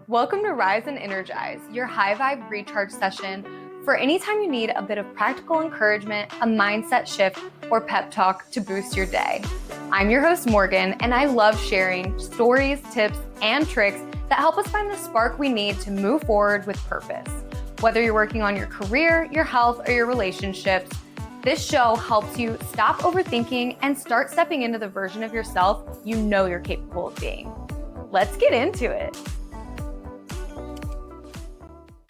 Welcome to Rise and Energize, your high vibe recharge session for anytime you need a bit of practical encouragement, a mindset shift, or pep talk to boost your day. I'm your host, Morgan, and I love sharing stories, tips, and tricks that help us find the spark we need to move forward with purpose. Whether you're working on your career, your health, or your relationships, this show helps you stop overthinking and start stepping into the version of yourself you know you're capable of being. Let's get into it.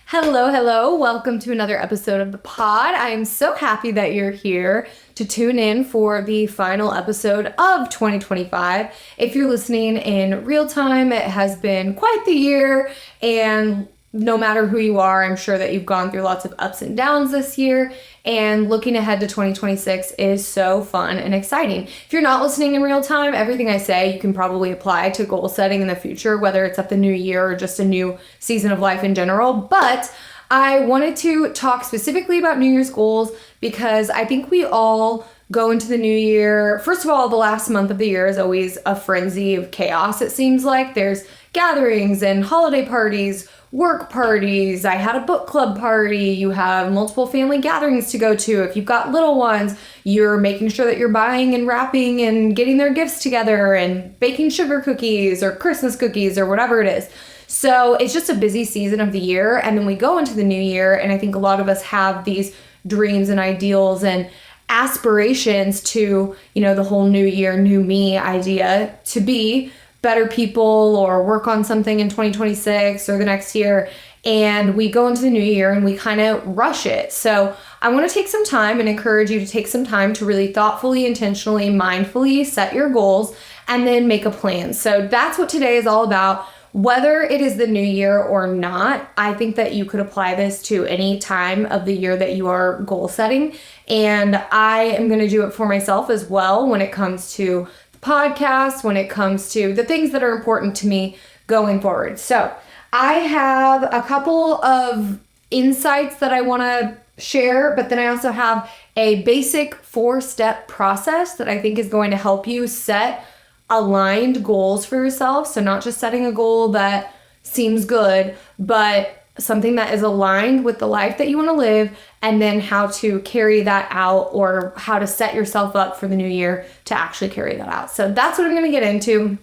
Hello. Welcome to another episode of the pod. I am so happy that you're here to tune in for the final episode of 2025. If you're listening in real time, it has been quite the year, and no matter who you are, I'm sure that you've gone through lots of ups and downs this year, and looking ahead to 2026 is so fun and exciting. If you're not listening in real time, everything I say you can probably apply to goal setting in the future, whether it's at the new year or just a new season of life in general. But I wanted to talk specifically about New Year's goals because I think we all go into the new year. First of all, the last month of the year is always a frenzy of chaos, it seems like. There's gatherings and holiday parties, work parties. I had a book club party. You have multiple family gatherings to go to. If you've got little ones, you're making sure that you're buying and wrapping and getting their gifts together and baking sugar cookies or Christmas cookies or whatever it is. So it's just a busy season of the year. And then we go into the new year, and I think a lot of us have these dreams and ideals and aspirations to, the whole new year, new me idea, to be better people or work on something in 2026 or the next year. And we go into the new year and we kind of rush it. So I want to take some time and encourage you to take some time to really thoughtfully, intentionally, mindfully set your goals and then make a plan. So that's what today is all about. Whether it is the new year or not, I think that you could apply this to any time of the year that you are goal setting. And I am going to do it for myself as well when it comes to the podcast, when it comes to the things that are important to me going forward. So I have a couple of insights that I want to share, but then I also have a basic 4-step process that I think is going to help you set aligned goals for yourself. So not just setting a goal that seems good, but something that is aligned with the life that you want to live, and then how to carry that out or how to set yourself up for the new year to actually carry that out. So that's what I'm going to get into.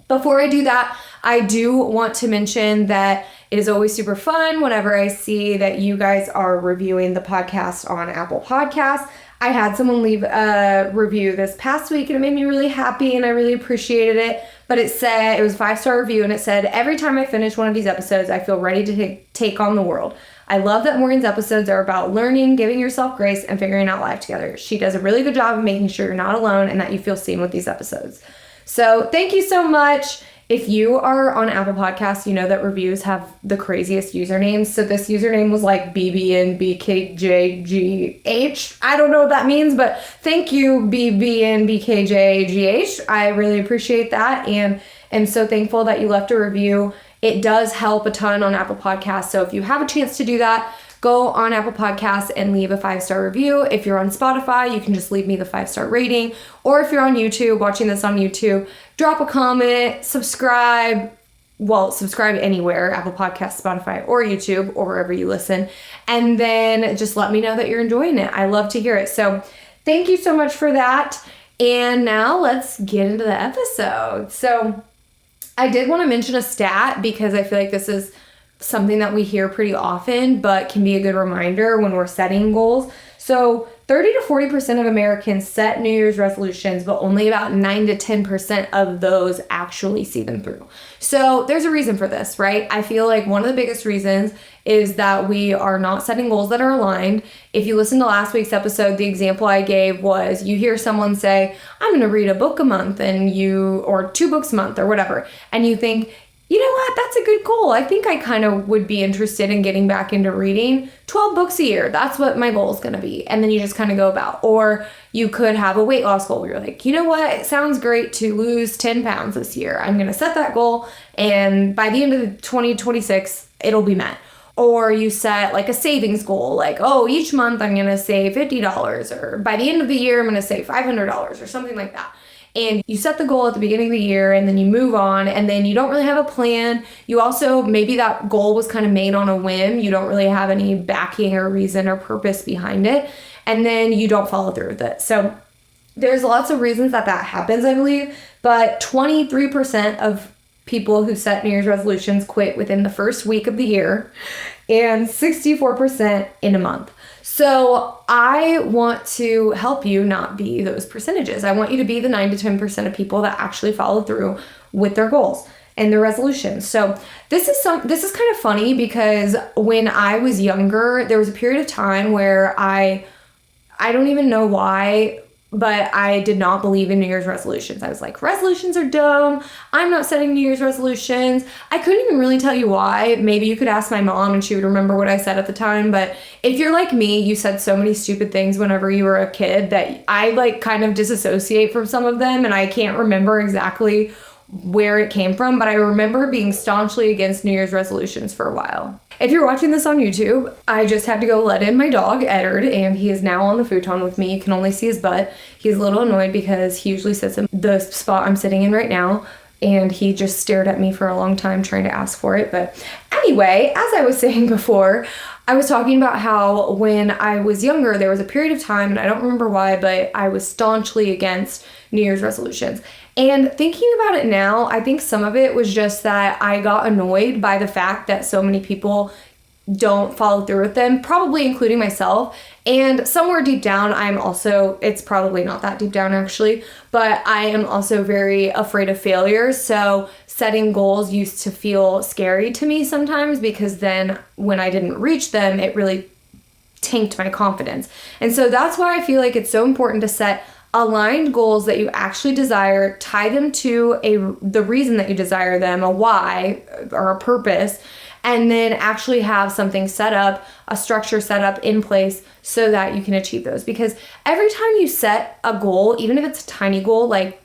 Before I do that, I do want to mention that it is always super fun whenever I see that you guys are reviewing the podcast on Apple Podcasts. I had someone leave a review this past week and it made me really happy and I really appreciated it. But it said, it was a 5-star review, and it said, "Every time I finish one of these episodes, I feel ready to take on the world. I love that Morgan's episodes are about learning, giving yourself grace, and figuring out life together. She does a really good job of making sure you're not alone and that you feel seen with these episodes." So thank you so much. If you are on Apple Podcasts, you know that reviews have the craziest usernames. So this username was like BBNBKJGH. I don't know what that means, but thank you, BBNBKJGH. I really appreciate that and am so thankful that you left a review. It does help a ton on Apple Podcasts. So if you have a chance to do that, go on Apple Podcasts and leave a 5-star review. If you're on Spotify, you can just leave me the 5-star rating. Or if you're on YouTube, watching this on YouTube, drop a comment, subscribe. Well, subscribe anywhere, Apple Podcasts, Spotify, or YouTube, or wherever you listen. And then just let me know that you're enjoying it. I love to hear it. So thank you so much for that. And now let's get into the episode. So I did want to mention a stat because I feel like this is something that we hear pretty often, but can be a good reminder when we're setting goals. So 30 to 40% of Americans set New Year's resolutions, but only about 9 to 10% of those actually see them through. So there's a reason for this, right? I feel like one of the biggest reasons is that we are not setting goals that are aligned. If you listen to last week's episode, the example I gave was you hear someone say, "I'm going to read a book a month," or 2 books a month or whatever. And you think, you know what, that's a good goal. I think I kind of would be interested in getting back into reading 12 books a year. That's what my goal is going to be. And then you just kind of go about. Or you could have a weight loss goal where you're like, you know what, it sounds great to lose 10 pounds this year. I'm going to set that goal, and by the end of 2026, it'll be met. Or you set like a savings goal, like, oh, each month I'm going to save $50, or by the end of the year, I'm going to save $500 or something like that. And you set the goal at the beginning of the year and then you move on, and then you don't really have a plan. You also, maybe that goal was kind of made on a whim. You don't really have any backing or reason or purpose behind it. And then you don't follow through with it. So there's lots of reasons that happens, I believe. But 23% of people who set New Year's resolutions quit within the first week of the year, and 64% in a month. So I want to help you not be those percentages. I want you to be the 9 to 10% of people that actually follow through with their goals and their resolutions. So this is kind of funny, because when I was younger, there was a period of time where I don't even know why, but I did not believe in New Year's resolutions. I was like, resolutions are dumb. I'm not setting New Year's resolutions. I couldn't even really tell you why. Maybe you could ask my mom and she would remember what I said at the time. But if you're like me, you said so many stupid things whenever you were a kid that I like kind of disassociate from some of them, and I can't remember exactly where it came from, but I remember being staunchly against New Year's resolutions for a while. If you're watching this on YouTube, I just had to go let in my dog, Eddard, and he is now on the futon with me. You can only see his butt. He's a little annoyed because he usually sits in the spot I'm sitting in right now, and he just stared at me for a long time trying to ask for it. But anyway, as I was saying before, I was talking about how when I was younger, there was a period of time, and I don't remember why, but I was staunchly against New Year's resolutions. And thinking about it now, I think some of it was just that I got annoyed by the fact that so many people don't follow through with them, probably including myself. And somewhere deep down, it's probably not that deep down actually, but I am also very afraid of failure. So setting goals used to feel scary to me sometimes, because then when I didn't reach them, it really tanked my confidence. And so that's why I feel like it's so important to set aligned goals that you actually desire, tie them to the reason that you desire them, a why or a purpose, and then actually have something set up, a structure set up in place so that you can achieve those. Because every time you set a goal, even if it's a tiny goal, like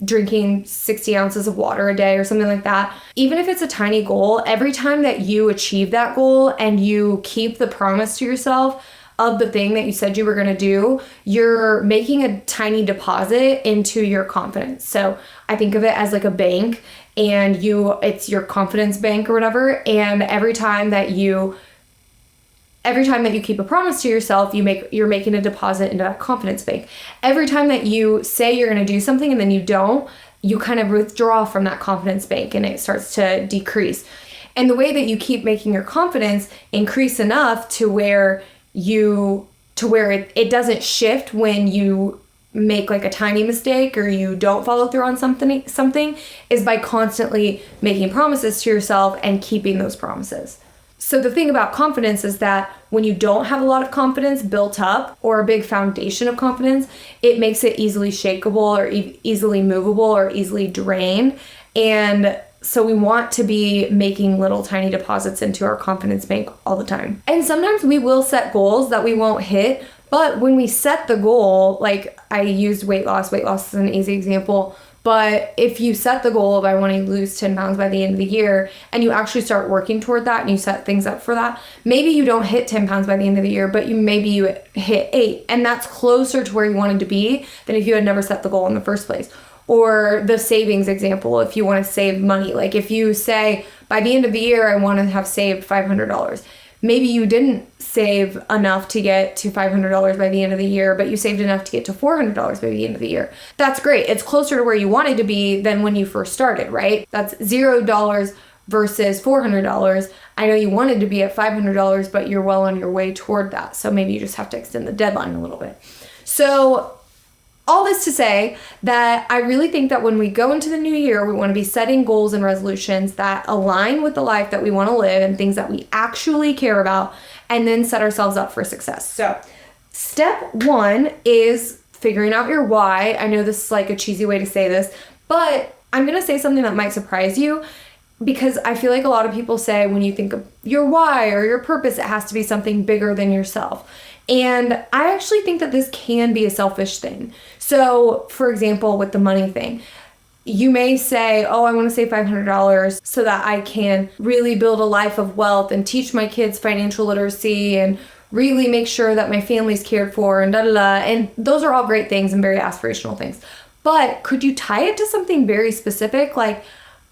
drinking 60 ounces of water a day or something like that, even if it's a tiny goal, every time that you achieve that goal and you keep the promise to yourself of the thing that you said you were going to do, you're making a tiny deposit into your confidence. So I think of it as like a bank, and it's your confidence bank or whatever. And every time that you keep a promise to yourself, you're making a deposit into that confidence bank. Every time that you say you're going to do something and then you don't, you kind of withdraw from that confidence bank and it starts to decrease. And the way that you keep making your confidence increase enough to where it doesn't shift when you make like a tiny mistake or you don't follow through on something is by constantly making promises to yourself and keeping those promises. So the thing about confidence is that when you don't have a lot of confidence built up or a big foundation of confidence, it makes it easily shakeable or easily movable or easily drained. And so we want to be making little tiny deposits into our confidence bank all the time. And sometimes we will set goals that we won't hit, but when we set the goal, like I used weight loss is an easy example, but if you set the goal of I want to lose 10 pounds by the end of the year and you actually start working toward that and you set things up for that, maybe you don't hit 10 pounds by the end of the year, but maybe you hit 8, and that's closer to where you wanted to be than if you had never set the goal in the first place. Or the savings example, if you want to save money, like if you say by the end of the year, I want to have saved $500. Maybe you didn't save enough to get to $500 by the end of the year, but you saved enough to get to $400 by the end of the year. That's great. It's closer to where you wanted to be than when you first started, right? That's $0 versus $400. I know you wanted to be at $500, but you're well on your way toward that. So maybe you just have to extend the deadline a little bit. So all this to say that I really think that when we go into the new year, we want to be setting goals and resolutions that align with the life that we want to live and things that we actually care about, and then set ourselves up for success. So step 1 is figuring out your why. I know this is like a cheesy way to say this, but I'm going to say something that might surprise you, because I feel like a lot of people say when you think of your why or your purpose, it has to be something bigger than yourself. And I actually think that this can be a selfish thing. So, for example, with the money thing, You may say, oh, I want to save $500 so that I can really build a life of wealth and teach my kids financial literacy and really make sure that my family's cared for and da-da-da. And those are all great things and very aspirational things. But could you tie it to something very specific? Like,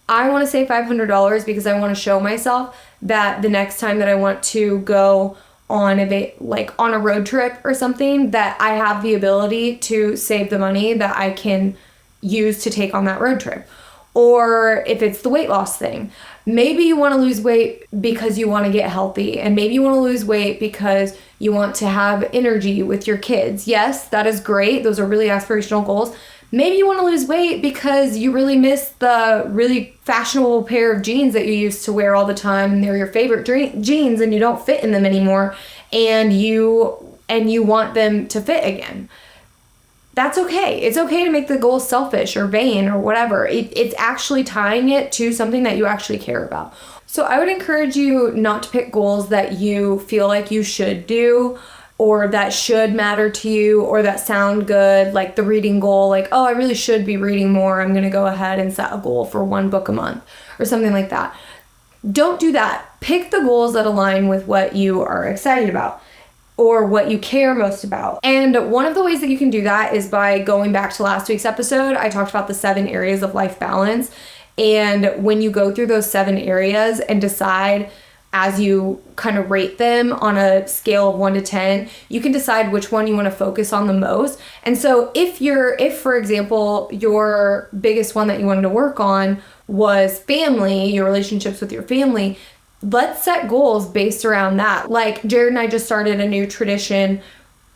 I want to save $500 because I want to show myself that the next time that I want to go on a road trip or something, that I have the ability to save the money that I can use to take on that road trip. Or if it's the weight loss thing, maybe you want to lose weight because you want to get healthy, and maybe you want to lose weight because you want to have energy with your kids. Yes, that is great. Those are really aspirational goals. Maybe you want to lose weight because you really miss the really fashionable pair of jeans that you used to wear all the time, and they're your favorite jeans and you don't fit in them anymore, and you want them to fit again. That's okay. It's okay to make the goal selfish or vain or whatever. It's actually tying it to something that you actually care about. So I would encourage you not to pick goals that you feel like you should do, or that should matter to you, or that sound good, like the reading goal, like, oh, I really should be reading more. I'm going to go ahead and set a goal for 1 book a month or something like that. Don't do that. Pick the goals that align with what you are excited about or what you care most about. And one of the ways that you can do that is by going back to last week's episode. I talked about the 7 areas of life balance. And when you go through those 7 areas and decide, as you kind of rate them on a scale of 1 to 10, you can decide which one you want to focus on the most. And so if for example, your biggest one that you wanted to work on was family, your relationships with your family, let's set goals based around that. Like Jared and I just started a new tradition.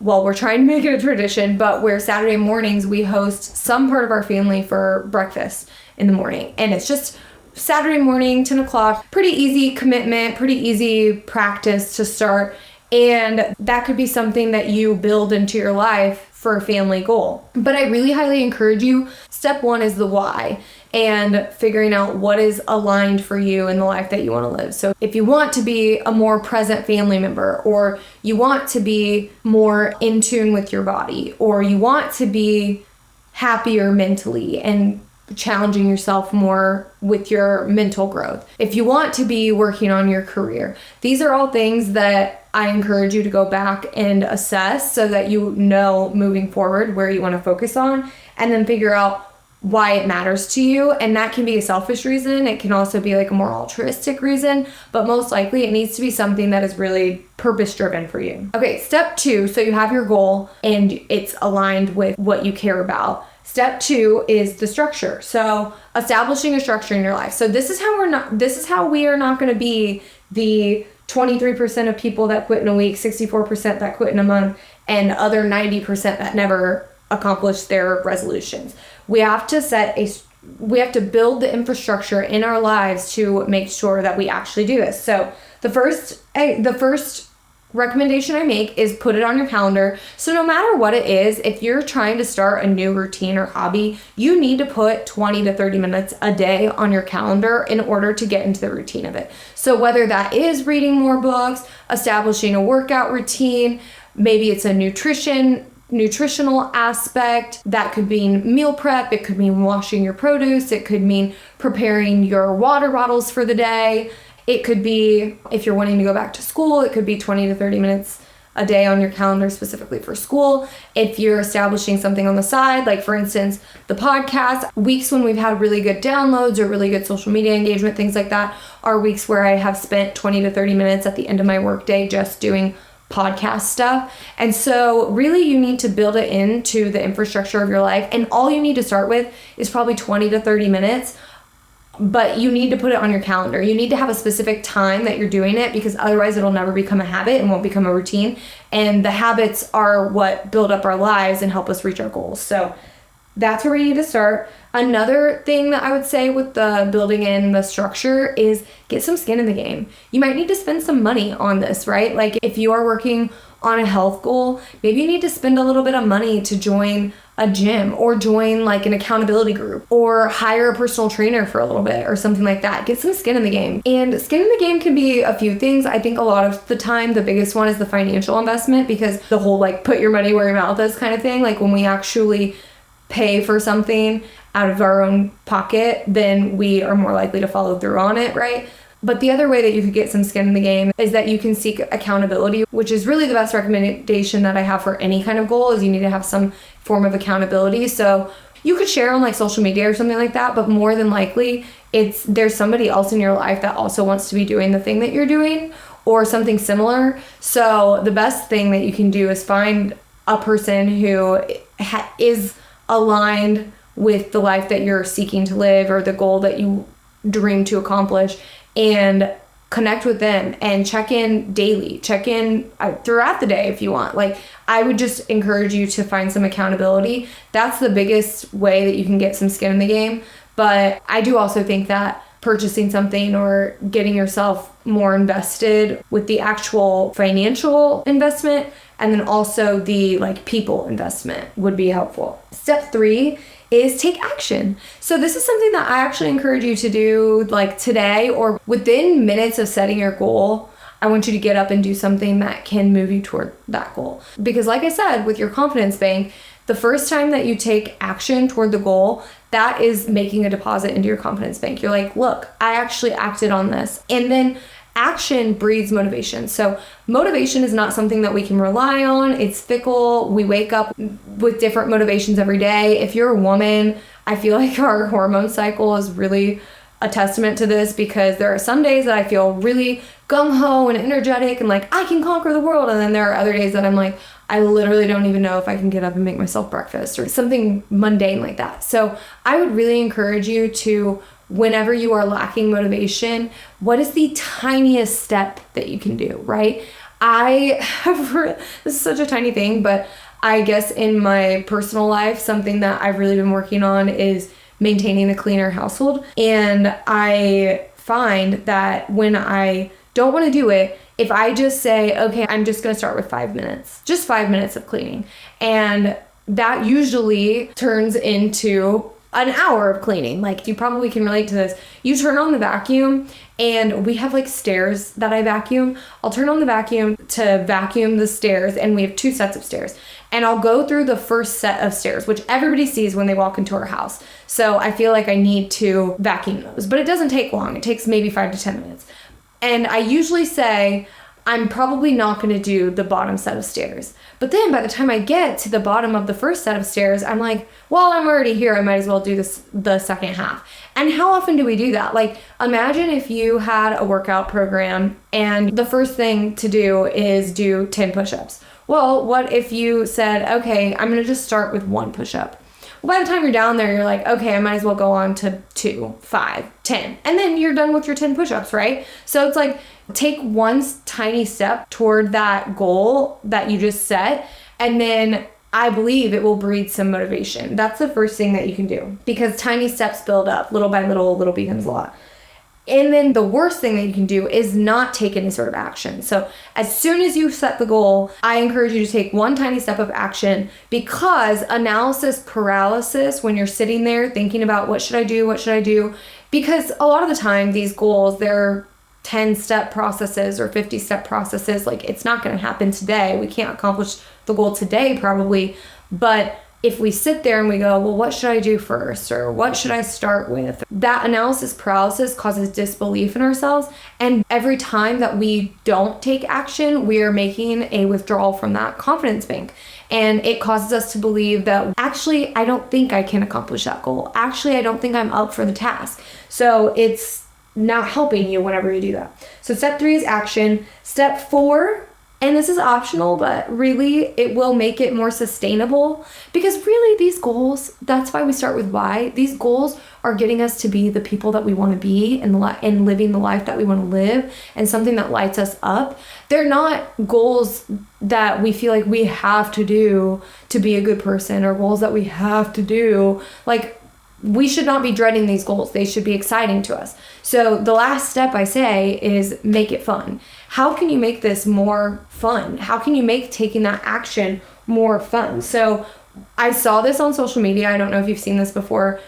Well, we're trying to make it a tradition, but where Saturday mornings we host some part of our family for breakfast in the morning. And it's just Saturday morning, 10 o'clock, pretty easy commitment, pretty easy practice to start. And that could be something that you build into your life for a family goal. But I really highly encourage you, step 1 is the why, and figuring out what is aligned for you in the life that you want to live. So if you want to be a more present family member, or you want to be more in tune with your body, or you want to be happier mentally and challenging yourself more with your mental growth, if you want to be working on your career, these are all things that I encourage you to go back and assess so that you know moving forward where you want to focus on, and then figure out why it matters to you. And that can be a selfish reason. It can also be like a more altruistic reason, but most likely it needs to be something that is really purpose driven for you. Okay, step 2. So you have your goal and it's aligned with what you care about. Step 2 is the structure. So establishing a structure in your life. So this is how we are not going to be the 23% of people that quit in a week, 64% that quit in a month, and other 90% that never accomplish their resolutions. We have to build the infrastructure in our lives to make sure that we actually do this. So the first recommendation I make is put it on your calendar. So no matter what it is, if you're trying to start a new routine or hobby, you need to put 20 to 30 minutes a day on your calendar in order to get into the routine of it. So whether that is reading more books, establishing a workout routine, maybe it's a nutritional aspect, that could mean meal prep, it could mean washing your produce, it could mean preparing your water bottles for the day. It could be, if you're wanting to go back to school, it could be 20 to 30 minutes a day on your calendar specifically for school. If you're establishing something on the side, like for instance, the podcast, weeks when we've had really good downloads or really good social media engagement, things like that, are weeks where I have spent 20 to 30 minutes at the end of my workday just doing podcast stuff. And so really you need to build it into the infrastructure of your life. And all you need to start with is probably 20 to 30 minutes. But you need to put it on your calendar. You need to have a specific time that you're doing it, because otherwise it'll never become a habit and won't become a routine. And the habits are what build up our lives and help us reach our goals. So that's where we need to start. Another thing that I would say with the building in the structure is get some skin in the game. You might need to spend some money on this, right? Like if you are working on a health goal, maybe you need to spend a little bit of money to join a gym, or join like an accountability group, or hire a personal trainer for a little bit or something like that. Get some skin in the game. And skin in the game can be a few things. I think a lot of the time the biggest one is the financial investment, because the whole like put your money where your mouth is kind of thing, like when we actually pay for something out of our own pocket, then we are more likely to follow through on it, right? But the other way that you could get some skin in the game is that you can seek accountability, which is really the best recommendation that I have for any kind of goal, is you need to have some form of accountability. So you could share on like social media or something like that, but more than likely there's somebody else in your life that also wants to be doing the thing that you're doing or something similar. So the best thing that you can do is find a person who is aligned with the life that you're seeking to live or the goal that you dream to accomplish, and connect with them and check in daily, check in throughout the day if you want. Like, I would just encourage you to find some accountability. That's the biggest way that you can get some skin in the game. But I do also think that purchasing something or getting yourself more invested with the actual financial investment and then also the like people investment would be helpful. Step 3 is take action. So this is something that I actually encourage you to do like today or within minutes of setting your goal. I want you to get up and do something that can move you toward that goal. Because like I said, with your confidence bank, the first time that you take action toward the goal, that is making a deposit into your confidence bank. You're like, look, I actually acted on this. And then action breeds motivation. So motivation is not something that we can rely on. It's fickle. We wake up with different motivations every day. If you're a woman, I feel like our hormone cycle is really a testament to this, because there are some days that I feel really gung-ho and energetic and like I can conquer the world. And then there are other days that I'm like, I literally don't even know if I can get up and make myself breakfast or something mundane like that. So I would really encourage you to, whenever you are lacking motivation, what is the tiniest step that you can do, right? This is such a tiny thing, but I guess in my personal life, something that I've really been working on is maintaining a cleaner household. And I find that when I don't want to do it, if I just say, okay, I'm just going to start with 5 minutes, just 5 minutes of cleaning. And that usually turns into an hour of cleaning. Like, you probably can relate to this. You turn on the vacuum, and we have like stairs that I vacuum. I'll turn on the vacuum to vacuum the stairs, and we have 2 sets of stairs. And I'll go through the first set of stairs, which everybody sees when they walk into our house. So I feel like I need to vacuum those, but it doesn't take long. It takes maybe 5 to 10 minutes. And I usually say, I'm probably not going to do the bottom set of stairs. But then by the time I get to the bottom of the first set of stairs, I'm like, well, I'm already here. I might as well do the second half. And how often do we do that? Like, imagine if you had a workout program and the first thing to do is do 10 push-ups. Well, what if you said, okay, I'm going to just start with 1 push-up. Well, by the time you're down there, you're like, okay, I might as well go on to 2, 5, 10. And then you're done with your 10 push-ups, right? So it's like, take one tiny step toward that goal that you just set, and then I believe it will breed some motivation. That's the first thing that you can do, because tiny steps build up. Little by little, little becomes a lot. And then the worst thing that you can do is not take any sort of action. So as soon as you set the goal, I encourage you to take one tiny step of action, because analysis paralysis, when you're sitting there thinking about what should I do, because a lot of the time these goals, they're 10-step processes or 50-step processes. Like, it's not going to happen today. We can't accomplish the goal today probably, but if we sit there and we go, well, what should I do first? Or what should I start with? That analysis paralysis causes disbelief in ourselves. And every time that we don't take action, we are making a withdrawal from that confidence bank. And it causes us to believe that, actually, I don't think I can accomplish that goal. Actually, I don't think I'm up for the task. So it's not helping you whenever you do that. So step 3 is action. Step 4, and this is optional, but really it will make it more sustainable, because really these goals, that's why we start with why. These goals are getting us to be the people that we want to be and living the life that we want to live, and something that lights us up. They're not goals that we feel like we have to do to be a good person, or goals that we have to do. Like, we should not be dreading these goals. They should be exciting to us. So the last step I say is make it fun. How can you make this more fun? How can you make taking that action more fun? So I saw this on social media. I don't know if you've seen this before.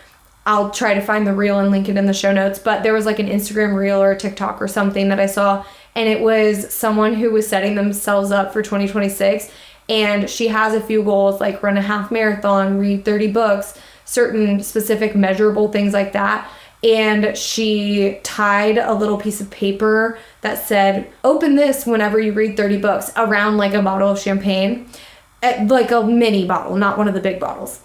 I'll try to find the reel and link it in the show notes, but there was like an Instagram reel or a TikTok or something that I saw, and it was someone who was setting themselves up for 2026. And she has a few goals, like run a half marathon, read 30 books, certain specific measurable things like that. And she tied a little piece of paper that said, open this whenever you read 30 books, around like a bottle of champagne, like a mini bottle, not one of the big bottles.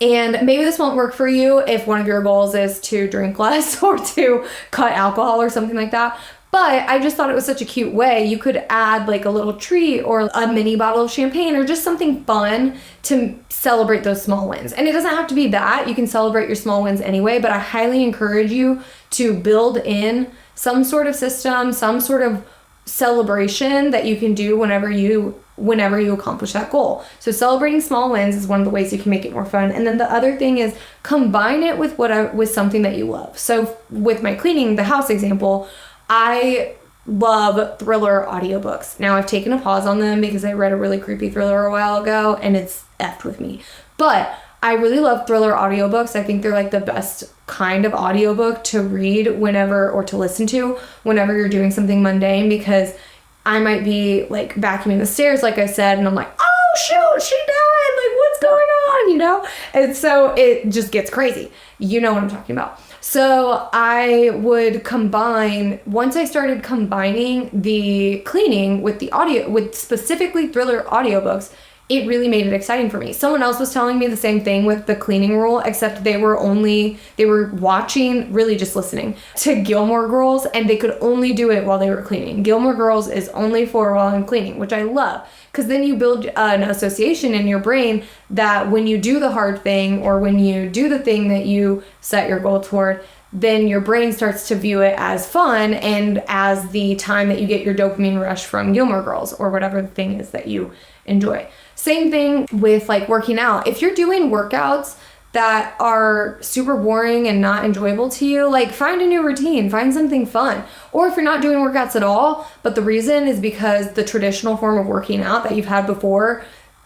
And maybe this won't work for you if one of your goals is to drink less or to cut alcohol or something like that. But I just thought it was such a cute way. You could add like a little treat or a mini bottle of champagne or just something fun to celebrate those small wins. And it doesn't have to be that. You can celebrate your small wins anyway, but I highly encourage you to build in some sort of system, some sort of celebration that you can do whenever you accomplish that goal. So celebrating small wins is one of the ways you can make it more fun. And then the other thing is combine it with with something that you love. So with my cleaning the house example, I love thriller audiobooks. Now I've taken a pause on them because I read a really creepy thriller a while ago and it's effed with me. But I really love thriller audiobooks. I think they're like the best kind of audiobook to read whenever, or to listen to whenever you're doing something mundane, because I might be like vacuuming the stairs, like I said, and I'm like, oh shoot, she died, like what's going on, you know? And so it just gets crazy. You know what I'm talking about. So I would combine, once I started combining the cleaning with the audio, with specifically thriller audiobooks, it really made it exciting for me. Someone else was telling me the same thing with the cleaning rule, except they were watching, really just listening to Gilmore Girls, and they could only do it while they were cleaning. Gilmore Girls is only for while I'm cleaning, which I love, because then you build an association in your brain that when you do the hard thing, or when you do the thing that you set your goal toward, then your brain starts to view it as fun and as the time that you get your dopamine rush from Gilmore Girls or whatever the thing is that you enjoy. Same thing with like working out. If you're doing workouts that are super boring and not enjoyable to you, like find a new routine, find something fun. Or if you're not doing workouts at all, but the reason is because the traditional form of working out that you've had before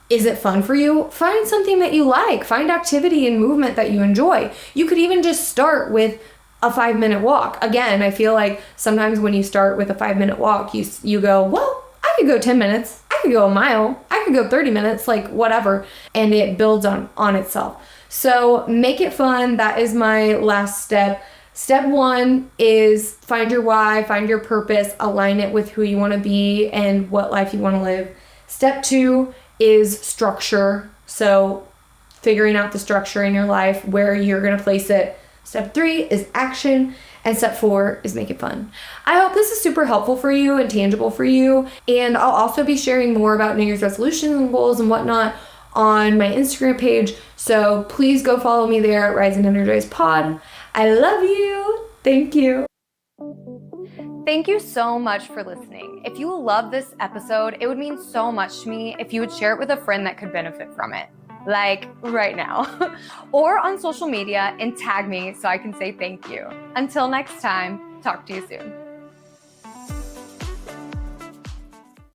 isn't fun for you, find something that you like. Find activity and movement that you enjoy. You could even just start with a 5-minute walk. Again, I feel like sometimes when you start with a 5-minute walk, you go, well, I could go 10 minutes. I could go a mile. I could go 30 minutes, like whatever. And it builds on itself. So make it fun. That is my last step. Step 1 is find your why, find your purpose, align it with who you want to be and what life you want to live. Step 2 is structure. So figuring out the structure in your life, where you're going to place it. Step 3 is action. And step 4 is make it fun. I hope this is super helpful for you and tangible for you. And I'll also be sharing more about New Year's resolutions and goals and whatnot on my Instagram page. So please go follow me there at Rise and Energize Pod. I love you. Thank you. Thank you so much for listening. If you love this episode, it would mean so much to me if you would share it with a friend that could benefit from it. Like right now, or on social media and tag me so I can say thank you. Until next time, talk to you soon.